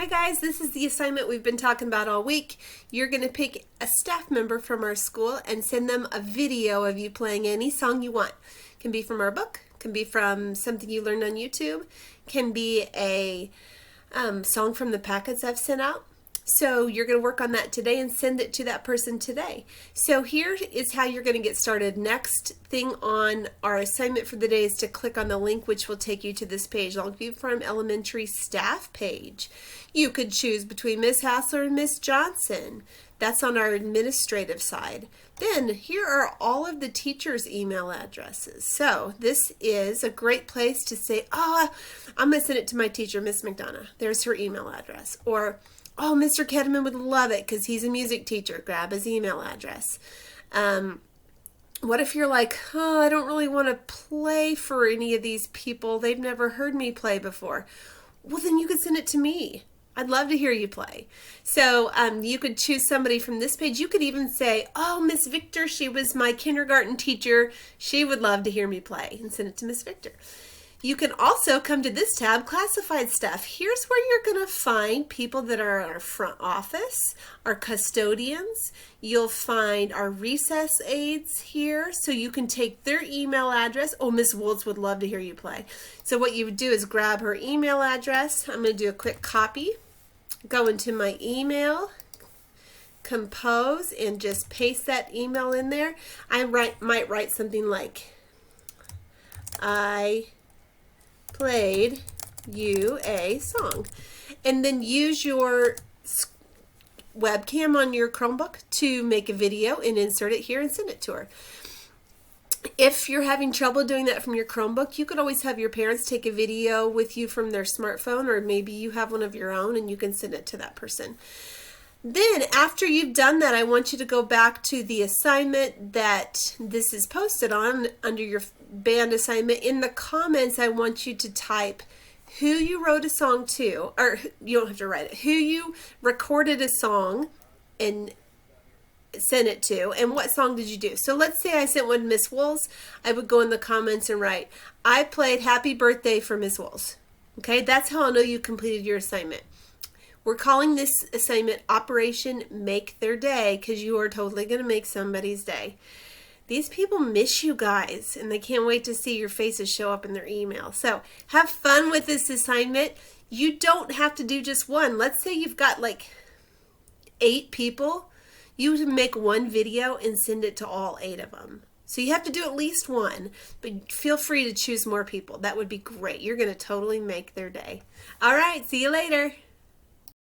Hi guys, this is the assignment we've been talking about all week. You're going to pick a staff member from our school and send them a video of you playing any song you want. Can be from our book, can be from something you learned on YouTube, can be a song from the packets I've sent out. So you're going to work on that today and send it to that person today. So here is how you're going to get started. Next thing on our assignment for the day is to click on the link which will take you to this page, Longview Farm Elementary staff page. You could choose between Miss Hassler and Miss Johnson. That's on our administrative side. Then here are all of the teachers' email addresses. So this is a great place to say, I'm going to send it to my teacher, Miss McDonough. There's her email address. Or, oh, Mr. Kedeman would love it because he's a music teacher. Grab his email address. What if you're like, I don't really want to play for any of these people. They've never heard me play before. Well, then you could send it to me. I'd love to hear you play. So you could choose somebody from this page. You could even say, oh, Miss Victor, she was my kindergarten teacher. She would love to hear me play, and send it to Miss Victor. You can also come to this tab, classified stuff. Here's where you're going to find people that are at our front office, our custodians. You'll find our recess aides here, so you can take their email address. Oh, Miss Woods would love to hear you play. So what you would do is grab her email address. I'm going to do a quick copy. Go into my email, compose, and just paste that email in there. I might write something like, I played you a song, and then use your webcam on your Chromebook to make a video and insert it here and send it to her. If you're having trouble doing that from your Chromebook, you could always have your parents take a video with you from their smartphone, or maybe you have one of your own and you can send it to that person. Then after you've done that, I want you to go back to the assignment that this is posted on under your band assignment. In the comments, I want you to type who you wrote a song to, or you don't have to write it, who you recorded a song and sent it to, and what song did you do. So let's say I sent one to Miss Wools. I would go in the comments and write, I played Happy Birthday for Miss Wools. Okay, that's how I'll know you completed your assignment. We're calling this assignment Operation Make Their Day because you are totally going to make somebody's day. These people miss you guys, and they can't wait to see your faces show up in their email. So have fun with this assignment. You don't have to do just one. Let's say you've got like 8 people. You can make one video and send it to all 8 of them. So you have to do at least one, but feel free to choose more people. That would be great. You're going to totally make their day. All right, see you later.